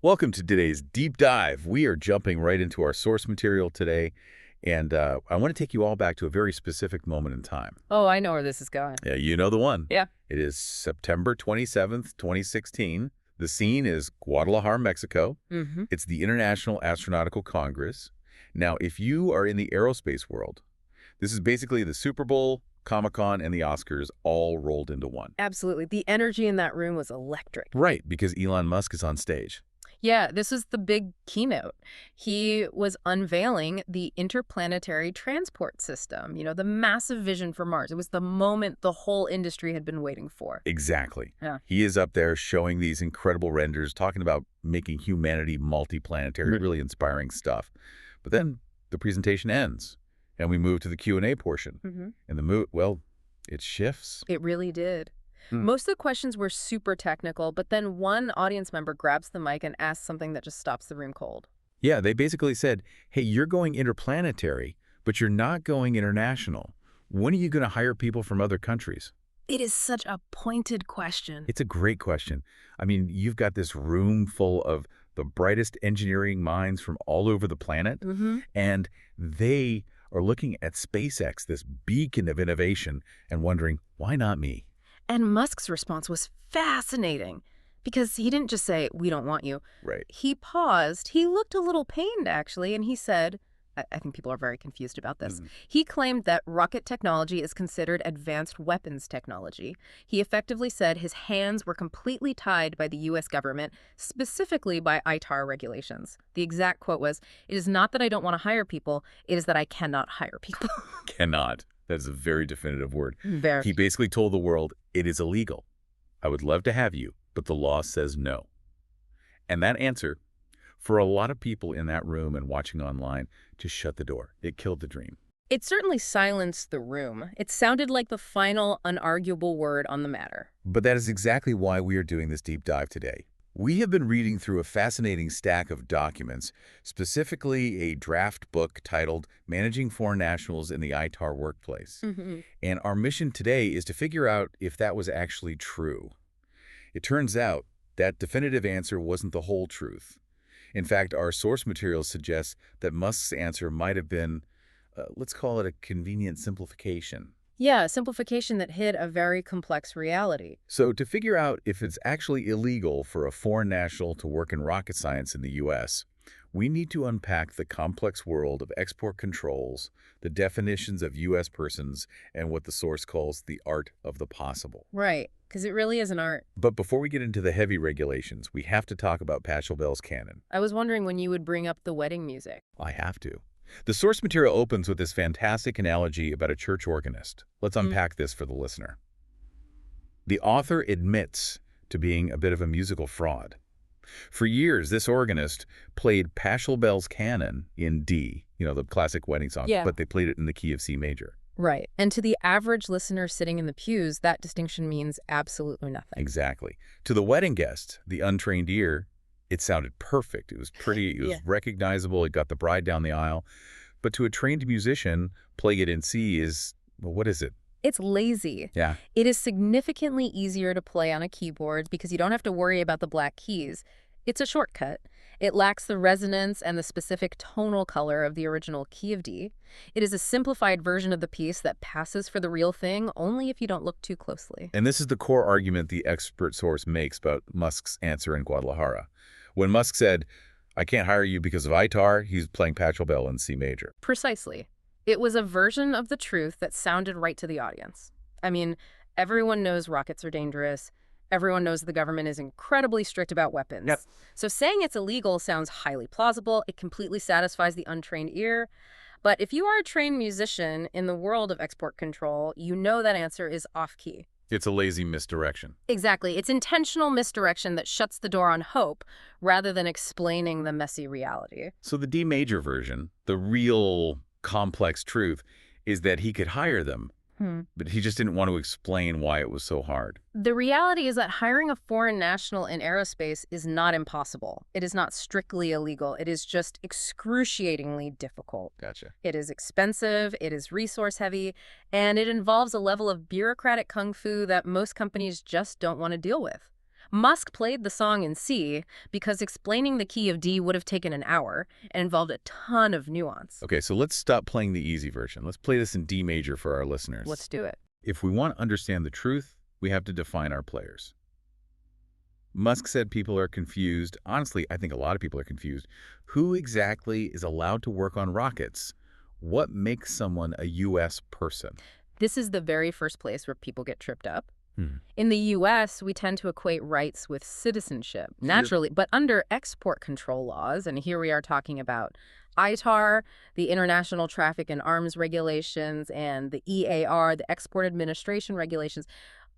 Welcome to today's deep dive. We are jumping right into our source material today, and I want to take you all back to a very specific moment in time. Oh, I know where this is going. Yeah, you know the one. Yeah. It is September 27th, 2016. The scene is Guadalajara, Mexico. Mm-hmm. It's the International Astronautical Congress. Now, if you are in the aerospace world, this is basically the Super Bowl, Comic-Con, and the Oscars all rolled into one. Absolutely. The energy in that room was electric. Right, because Elon Musk is on stage. Yeah, this was the big keynote. He was unveiling the interplanetary transport system, the massive vision for Mars. It was the moment the whole industry had been waiting for. Exactly. Yeah. He is up there showing these incredible renders, talking about making humanity multiplanetary, really inspiring stuff. But then the presentation ends, and we move to the Q&A portion. Mm-hmm. And it shifts. It really did. Most of the questions were super technical, but then one audience member grabs the mic and asks something that just stops the room cold. Yeah, they basically said, hey, you're going interplanetary, but you're not going international. When are you going to hire people from other countries? It is such a pointed question. It's a great question. I mean, you've got this room full of the brightest engineering minds from all over the planet, and they are looking at SpaceX, this beacon of innovation, and wondering, why not me? And Musk's response was fascinating because he didn't just say, we don't want you. Right. He paused. He looked a little pained, actually, and he said, I think people are very confused about this. He claimed that rocket technology is considered advanced weapons technology. He effectively said his hands were completely tied by the U.S. government, specifically by ITAR regulations. The exact quote was, "It is not that I don't want to hire people, it is that I cannot hire people." Cannot. That is a very definitive word. Very. He basically told the world, it is illegal. I would love to have you, but the law says no. And that answer, for a lot of people in that room and watching online, just shut the door. It killed the dream. It certainly silenced the room. It sounded like the final, unarguable word on the matter. But that is exactly why we are doing this deep dive today. We have been reading through a fascinating stack of documents, specifically a draft book titled Managing Foreign Nationals in the ITAR Workplace. And our mission today is to figure out if that was actually true. It turns out that definitive answer wasn't the whole truth. In fact, our source material suggests that Musk's answer might have been, let's call it a convenient simplification. Yeah, a simplification that hid a very complex reality. So to figure out if it's actually illegal for a foreign national to work in rocket science in the U.S., we need to unpack the complex world of export controls, the definitions of U.S. persons, and what the source calls the art of the possible. Right, because it really is an art. But before we get into the heavy regulations, we have to talk about Pachelbel's canon. I was wondering when you would bring up the wedding music. I have to. The source material opens with this fantastic analogy about a church organist. Let's unpack this for the listener. The author admits to being a bit of a musical fraud. For years, this organist played Pachelbel's canon in D, the classic wedding song, but they played it in the key of C major. Right. And to the average listener sitting in the pews, that distinction means absolutely nothing. Exactly. To the wedding guest, the untrained ear, it sounded perfect. It was pretty. It was recognizable. It got the bride down the aisle. But to a trained musician, playing it in C is, well, what is it? It's lazy. Yeah. It is significantly easier to play on a keyboard because you don't have to worry about the black keys. It's a shortcut. It lacks the resonance and the specific tonal color of the original key of D. It is a simplified version of the piece that passes for the real thing only if you don't look too closely. And this is the core argument the expert source makes about Musk's answer in Guadalajara. When Musk said, I can't hire you because of ITAR, he's playing Pachelbel in C major. Precisely. It was a version of the truth that sounded right to the audience. I mean, everyone knows rockets are dangerous. Everyone knows the government is incredibly strict about weapons. Yep. So saying it's illegal sounds highly plausible. It completely satisfies the untrained ear. But if you are a trained musician in the world of export control, you know that answer is off-key. It's a lazy misdirection. Exactly. It's intentional misdirection that shuts the door on hope rather than explaining the messy reality. So the D major version, the real complex truth, is that he could hire them, but he just didn't want to explain why it was so hard. The reality is that hiring a foreign national in aerospace is not impossible. It is not strictly illegal. It is just excruciatingly difficult. Gotcha. It is expensive, it is resource heavy, and it involves a level of bureaucratic kung fu that most companies just don't want to deal with. Musk played the song in C because explaining the key of D would have taken an hour and involved a ton of nuance. Okay, so let's stop playing the easy version. Let's play this in D major for our listeners. Let's do it. If we want to understand the truth, we have to define our players. Musk said people are confused. Honestly, I think a lot of people are confused. Who exactly is allowed to work on rockets? What makes someone a U.S. person? This is the very first place where people get tripped up. Hmm. In the U.S., we tend to equate rights with citizenship, naturally, but under export control laws, and here we are talking about ITAR, the International Traffic in Arms Regulations, and the EAR, the Export Administration Regulations,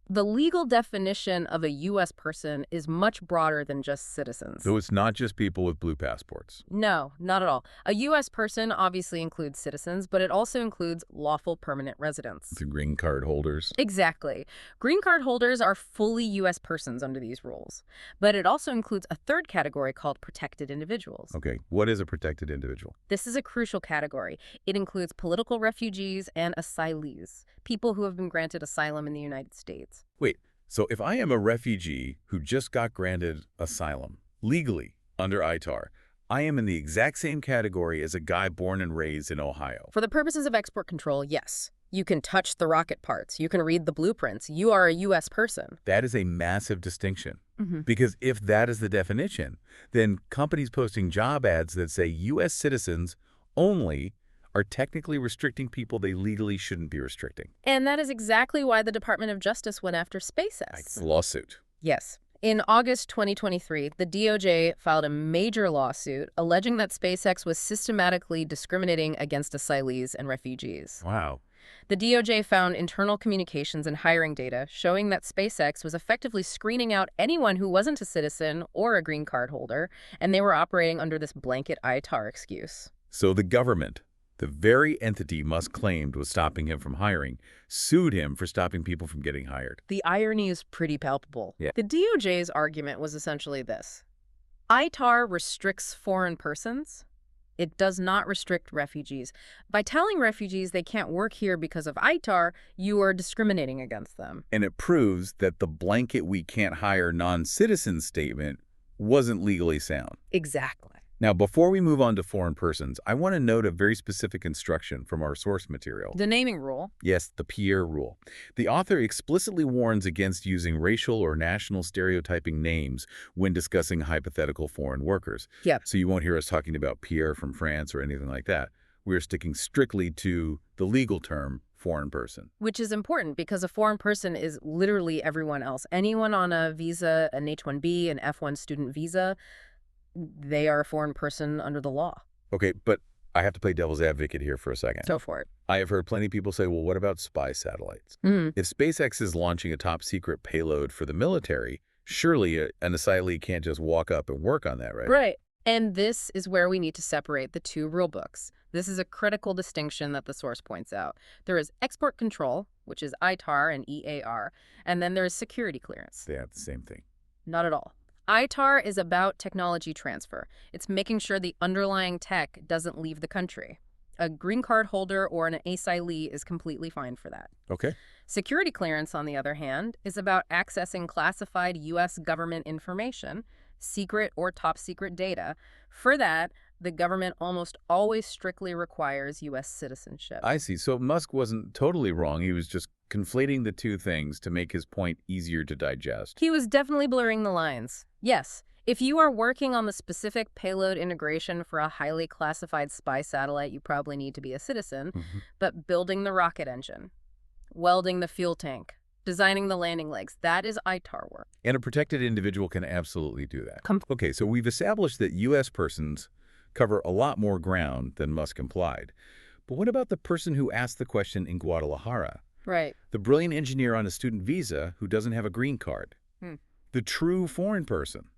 the legal definition of a U.S. person is much broader than just citizens. So it's not just people with blue passports. No, not at all. A U.S. person obviously includes citizens, but it also includes lawful permanent residents. The green card holders. Exactly. Green card holders are fully U.S. persons under these rules. But it also includes a third category called protected individuals. Okay, what is a protected individual? This is a crucial category. It includes political refugees and asylees, people who have been granted asylum in the United States. Wait, so if I am a refugee who just got granted asylum, legally, under ITAR, I am in the exact same category as a guy born and raised in Ohio. For the purposes of export control, yes. You can touch the rocket parts. You can read the blueprints. You are a U.S. person. That is a massive distinction. Because if that is the definition, then companies posting job ads that say U.S. citizens only are technically restricting people they legally shouldn't be restricting. And that is exactly why the Department of Justice went after SpaceX. Lawsuit. Yes. In August 2023, the DOJ filed a major lawsuit alleging that SpaceX was systematically discriminating against asylees and refugees. Wow. The DOJ found internal communications and hiring data showing that SpaceX was effectively screening out anyone who wasn't a citizen or a green card holder, and they were operating under this blanket ITAR excuse. So the government, the very entity Musk claimed was stopping him from hiring, sued him for stopping people from getting hired. The irony is pretty palpable. Yeah. The DOJ's argument was essentially this. ITAR restricts foreign persons. It does not restrict refugees. By telling refugees they can't work here because of ITAR, you are discriminating against them. And it proves that the blanket we can't hire non-citizens statement wasn't legally sound. Exactly. Now, before we move on to foreign persons, I want to note a very specific instruction from our source material. The naming rule. Yes, the Pierre rule. The author explicitly warns against using racial or national stereotyping names when discussing hypothetical foreign workers. Yep. So you won't hear us talking about Pierre from France or anything like that. We're sticking strictly to the legal term foreign person. Which is important because a foreign person is literally everyone else. Anyone on a visa, an H-1B, an F-1 student visa, they are a foreign person under the law. Okay, but I have to play devil's advocate here for a second. Go for it. I have heard plenty of people say, well, what about spy satellites? If SpaceX is launching a top-secret payload for the military, surely an asylee can't just walk up and work on that, right? Right. And this is where we need to separate the two rule books. This is a critical distinction that the source points out. There is export control, which is ITAR and EAR, and then there is security clearance. They have the same thing. Not at all. ITAR is about technology transfer. It's making sure the underlying tech doesn't leave the country. A green card holder or an asylee is completely fine for that. Okay. Security clearance, on the other hand, is about accessing classified U.S. government information, secret or top secret data. For that, the government almost always strictly requires U.S. citizenship. I see. So Musk wasn't totally wrong. He was just conflating the two things to make his point easier to digest. He was definitely blurring the lines. Yes, if you are working on the specific payload integration for a highly classified spy satellite, you probably need to be a citizen. But building the rocket engine, welding the fuel tank, designing the landing legs, that is ITAR work. And a protected individual can absolutely do that. Okay, so we've established that U.S. persons cover a lot more ground than Musk implied. But what about the person who asked the question in Guadalajara? Right. The brilliant engineer on a student visa who doesn't have a green card. The true foreign person.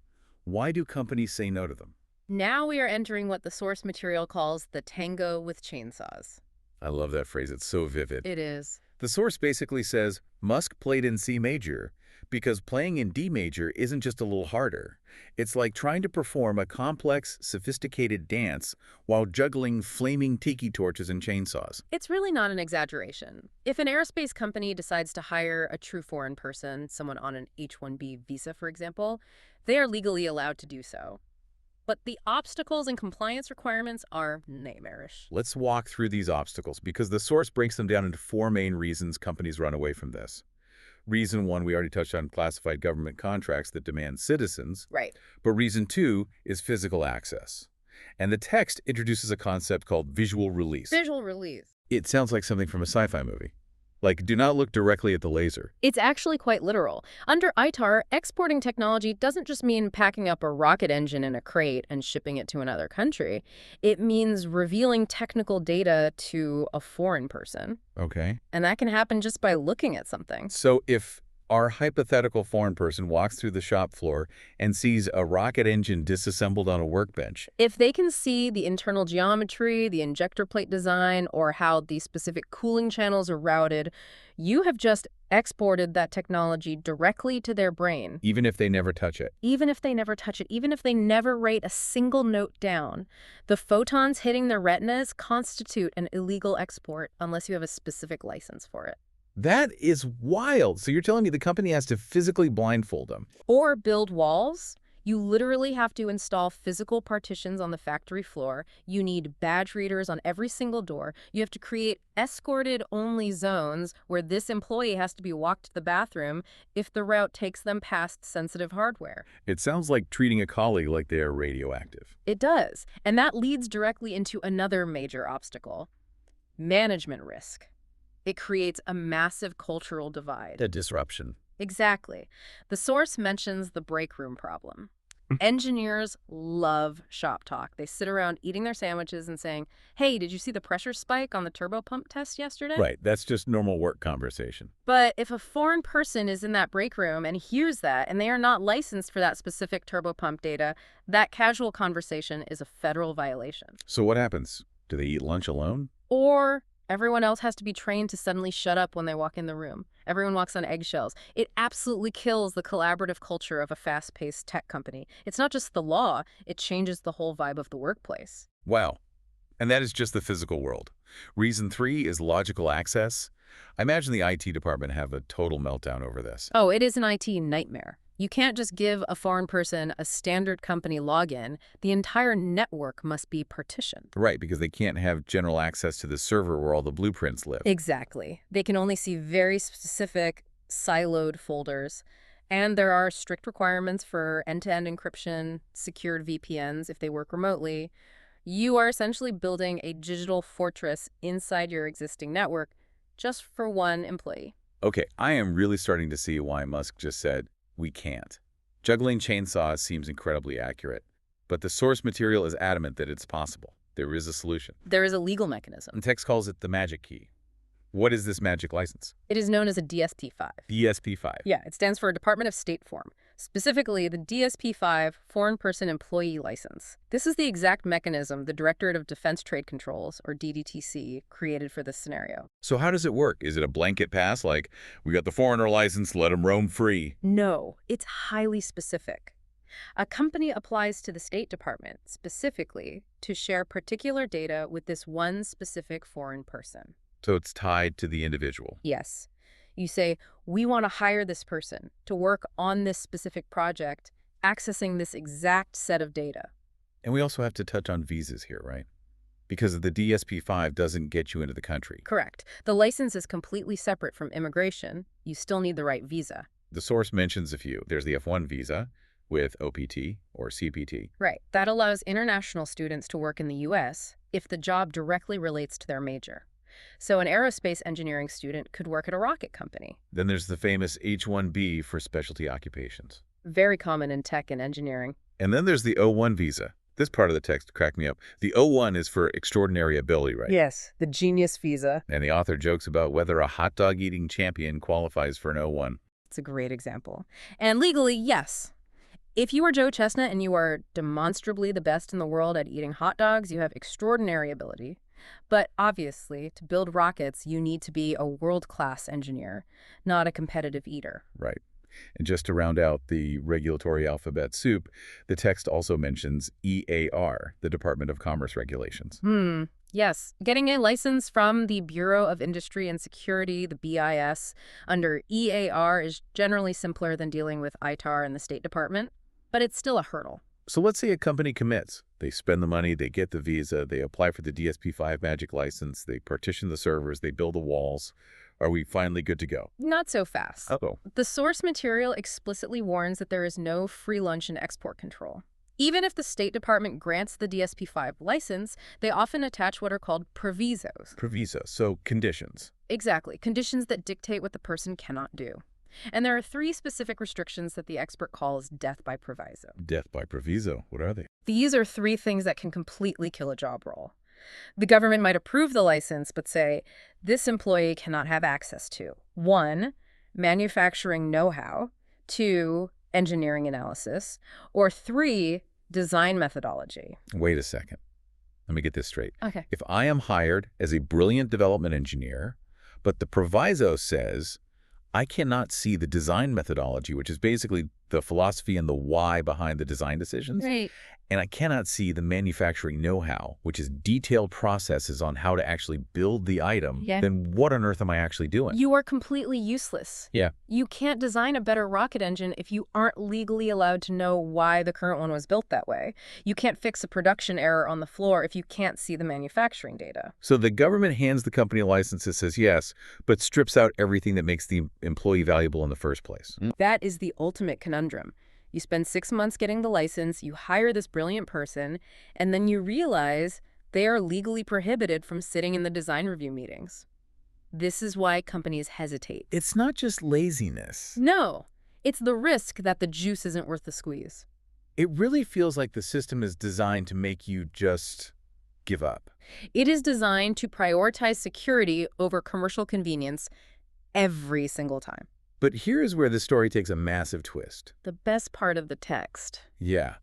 Why do companies say no to them? Now we are entering what the source material calls the tango with chainsaws. I love that phrase. It's so vivid. It is. The source basically says Musk played in C major because playing in D major isn't just a little harder. It's like trying to perform a complex, sophisticated dance while juggling flaming tiki torches and chainsaws. It's really not an exaggeration. If an aerospace company decides to hire a true foreign person, someone on an H-1B visa, for example, they are legally allowed to do so. But the obstacles and compliance requirements are nightmarish. Let's walk through these obstacles because the source breaks them down into four main reasons companies run away from this. Reason one, we already touched on classified government contracts that demand citizens. Right. But reason two is physical access. And the text introduces a concept called visual release. Visual release. It sounds like something from a sci-fi movie. Like, do not look directly at the laser. It's actually quite literal. Under ITAR, exporting technology doesn't just mean packing up a rocket engine in a crate and shipping it to another country. It means revealing technical data to a foreign person. Okay. And that can happen just by looking at something. So if our hypothetical foreign person walks through the shop floor and sees a rocket engine disassembled on a workbench. If they can see the internal geometry, the injector plate design, or how the specific cooling channels are routed, you have just exported that technology directly to their brain. Even if they never touch it. Even if they never touch it, even if they never write a single note down, the photons hitting their retinas constitute an illegal export unless you have a specific license for it. That is wild. So you're telling me the company has to physically blindfold them? Or build walls. You literally have to install physical partitions on the factory floor. You need badge readers on every single door. You have to create escorted-only zones where this employee has to be walked to the bathroom if the route takes them past sensitive hardware. It sounds like treating a colleague like they are radioactive. It does. And that leads directly into another major obstacle: management risk. It creates a massive cultural divide. A disruption. Exactly. The source mentions the break room problem. Engineers love shop talk. They sit around eating their sandwiches and saying, "Hey, did you see the pressure spike on the turbo pump test yesterday?" Right. That's just normal work conversation. But if a foreign person is in that break room and hears that, and they are not licensed for that specific turbo pump data, that casual conversation is a federal violation. So what happens? Do they eat lunch alone? Or everyone else has to be trained to suddenly shut up when they walk in the room. Everyone walks on eggshells. It absolutely kills the collaborative culture of a fast-paced tech company. It's not just the law, it changes the whole vibe of the workplace. Wow. And that is just the physical world. Reason three is logical access. I imagine the IT department have a total meltdown over this. Oh, it is an IT nightmare. You can't just give a foreign person a standard company login. The entire network must be partitioned. Right, because they can't have general access to the server where all the blueprints live. Exactly. They can only see very specific siloed folders. And there are strict requirements for end-to-end encryption, secured VPNs if they work remotely. You are essentially building a digital fortress inside your existing network just for one employee. Okay, I am really starting to see why Musk just said, we can't. Juggling chainsaws seems incredibly accurate, but the source material is adamant that it's possible. There is a solution. There is a legal mechanism. And text calls it the magic key. What is this magic license? It is known as a DSP-5. DSP-5. Yeah, it stands for Department of State form, specifically the DSP-5 Foreign Person Employee License. This is the exact mechanism the Directorate of Defense Trade Controls, or DDTC, created for this scenario. So how does it work? Is it a blanket pass like, we got the foreigner license, let them roam free? No, it's highly specific. A company applies to the State Department specifically to share particular data with this one specific foreign person. So it's tied to the individual. Yes. You say, we want to hire this person to work on this specific project, accessing this exact set of data. And we also have to touch on visas here, right? Because the DSP-5 doesn't get you into the country. Correct. The license is completely separate from immigration. You still need the right visa. The source mentions a few. There's the F1 visa with OPT or CPT. Right. That allows international students to work in the U.S. if the job directly relates to their major. So an aerospace engineering student could work at a rocket company. Then there's the famous H-1B for specialty occupations. Very common in tech and engineering. And then there's the O-1 visa. This part of the text cracked me up. The O-1 is for extraordinary ability, right? Yes, the genius visa. And the author jokes about whether a hot dog eating champion qualifies for an O-1. It's a great example. And legally, yes. If you are Joe Chestnut and you are demonstrably the best in the world at eating hot dogs, you have extraordinary ability. But obviously, to build rockets, you need to be a world-class engineer, not a competitive eater. Right. And just to round out the regulatory alphabet soup, the text also mentions EAR, the Department of Commerce regulations. Yes. Getting a license from the Bureau of Industry and Security, the BIS, under EAR is generally simpler than dealing with ITAR and the State Department, but it's still a hurdle. So let's say a company commits. They spend the money, they get the visa, they apply for the DSP-5 Magic license, they partition the servers, they build the walls. Are we finally good to go? Not so fast. Uh-oh. The source material explicitly warns that there is no free lunch in export control. Even if the State Department grants the DSP-5 license, they often attach what are called provisos. Proviso, so conditions. Exactly, conditions that dictate what the person cannot do. And there are 3 specific restrictions that the expert calls death by proviso. Death by proviso, what are they? These are 3 things that can completely kill a job role. The government might approve the license, but say, this employee cannot have access to 1, manufacturing know-how, 2, engineering analysis, or 3, design methodology. Wait a second. Let me get this straight. Okay. If I am hired as a brilliant development engineer, but the proviso says I cannot see the design methodology, which is basically the philosophy and the why behind the design decisions, Right. and I cannot see the manufacturing know-how, which is detailed processes on how to actually build the item, Yeah. then what on earth am I actually doing? You are completely useless. Yeah. You can't design a better rocket engine if you aren't legally allowed to know why the current one was built that way. You can't fix a production error on the floor if you can't see the manufacturing data. So the government hands the company a license that says yes, but strips out everything that makes the employee valuable in the first place. That is the ultimate conundrum. You spend 6 months getting the license, you hire this brilliant person, and then you realize they are legally prohibited from sitting in the design review meetings. This is why companies hesitate. It's not just laziness. No, it's the risk that the juice isn't worth the squeeze. It really feels like the system is designed to make you just give up. It is designed to prioritize security over commercial convenience every single time. But here's where the story takes a massive twist. The best part of the text. Yeah,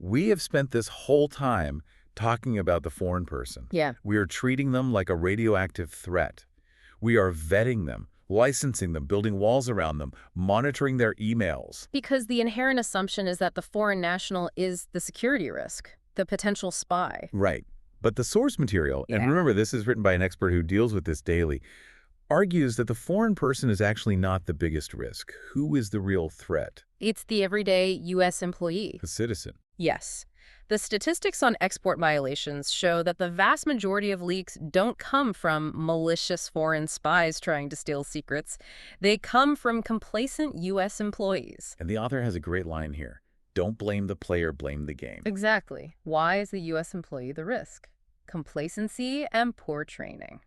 we have spent this whole time talking about the foreign person. Yeah. We are treating them like a radioactive threat. We are vetting them, licensing them, building walls around them, monitoring their emails. Because the inherent assumption is that the foreign national is the security risk, the potential spy. Right. But the source material, and Yeah. remember this is written by an expert who deals with this daily, argues that the foreign person is actually not the biggest risk. Who is the real threat? It's the everyday U.S. employee. The citizen. Yes. The statistics on export violations show that the vast majority of leaks don't come from malicious foreign spies trying to steal secrets. They come from complacent U.S. employees. And the author has a great line here. Don't blame the player, blame the game. Exactly. Why is the U.S. employee the risk? Complacency and poor training.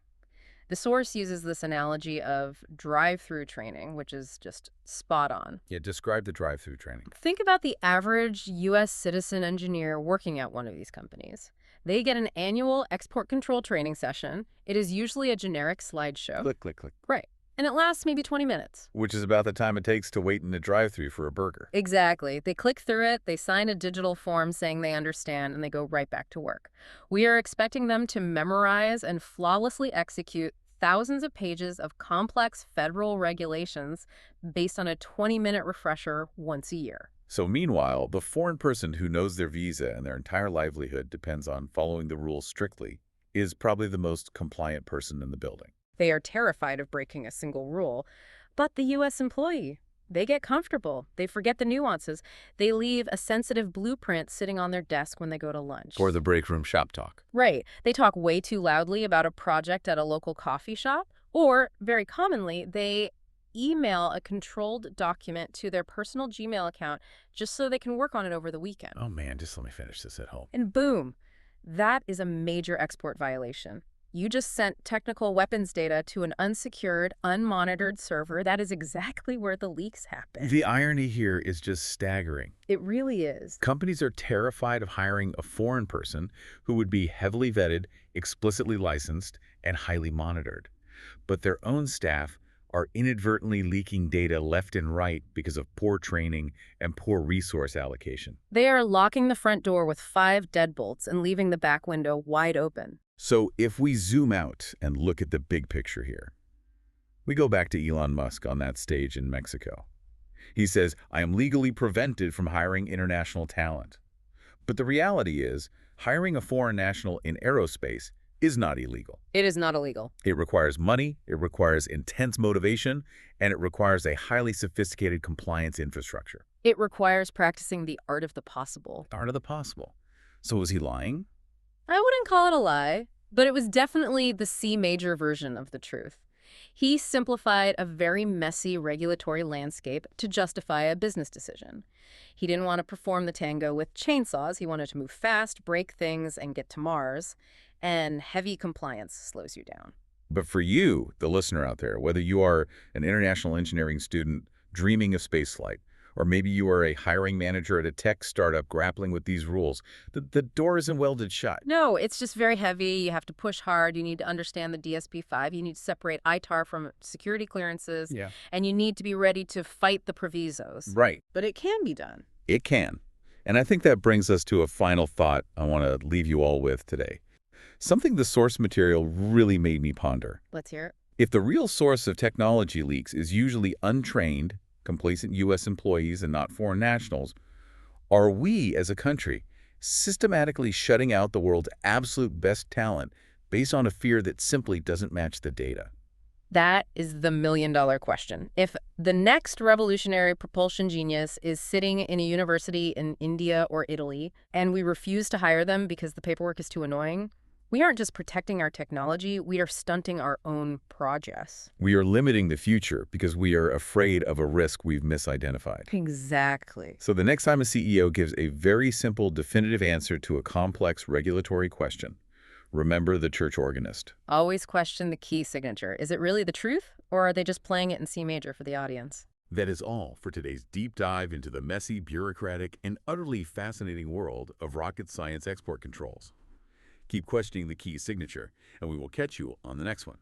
The source uses this analogy of drive-through training, which is just spot on. Yeah, describe the drive-through training. Think about the average U.S. citizen engineer working at one of these companies. They get an annual export control training session. It is usually a generic slideshow. Click, click, click. Right. And it lasts maybe 20 minutes. Which is about the time it takes to wait in a drive-through for a burger. Exactly. They click through it, they sign a digital form saying they understand, and they go right back to work. We are expecting them to memorize and flawlessly execute thousands of pages of complex federal regulations based on a 20-minute refresher once a year. So meanwhile, the foreign person who knows their visa and their entire livelihood depends on following the rules strictly is probably the most compliant person in the building. They are terrified of breaking a single rule. But the U.S. employee, they get comfortable. They forget the nuances. They leave a sensitive blueprint sitting on their desk when they go to lunch. Or the break room shop talk. Right. They talk way too loudly about a project at a local coffee shop. Or, very commonly, they email a controlled document to their personal Gmail account just so they can work on it over the weekend. Oh man, just let me finish this at home. And boom, that is a major export violation. You just sent technical weapons data to an unsecured, unmonitored server. That is exactly where the leaks happen. The irony here is just staggering. It really is. Companies are terrified of hiring a foreign person who would be heavily vetted, explicitly licensed, and highly monitored. But their own staff are inadvertently leaking data left and right because of poor training and poor resource allocation. They are locking the front door with 5 deadbolts and leaving the back window wide open. So if we zoom out and look at the big picture here, we go back to Elon Musk on that stage in Mexico. He says, I am legally prevented from hiring international talent. But the reality is, hiring a foreign national in aerospace is not illegal. It is not illegal. It requires money, it requires intense motivation, and it requires a highly sophisticated compliance infrastructure. It requires practicing the art of the possible. Art of the possible. So was he lying? I wouldn't call it a lie, but it was definitely the C major version of the truth. He simplified a very messy regulatory landscape to justify a business decision. He didn't want to perform the tango with chainsaws. He wanted to move fast, break things, and get to Mars. And heavy compliance slows you down. But for you, the listener out there, whether you are an international engineering student dreaming of spaceflight, or maybe you are a hiring manager at a tech startup grappling with these rules, the door isn't welded shut. No, it's just very heavy. You have to push hard. You need to understand the DSP-5. You need to separate ITAR from security clearances. Yeah. And you need to be ready to fight the provisos. Right. But it can be done. It can. And I think that brings us to a final thought I want to leave you all with today. Something the source material really made me ponder. Let's hear it. If the real source of technology leaks is usually untrained, complacent U.S. employees and not foreign nationals, are we, as a country, systematically shutting out the world's absolute best talent based on a fear that simply doesn't match the data? That is the million-dollar question. If the next revolutionary propulsion genius is sitting in a university in India or Italy, and we refuse to hire them because the paperwork is too annoying, we aren't just protecting our technology, we are stunting our own progress. We are limiting the future because we are afraid of a risk we've misidentified. Exactly. So the next time a CEO gives a very simple, definitive answer to a complex regulatory question, remember the church organist. Always question the key signature. Is it really the truth, or are they just playing it in C major for the audience? That is all for today's deep dive into the messy, bureaucratic, and utterly fascinating world of rocket science export controls. Keep questioning the key signature, and we will catch you on the next one.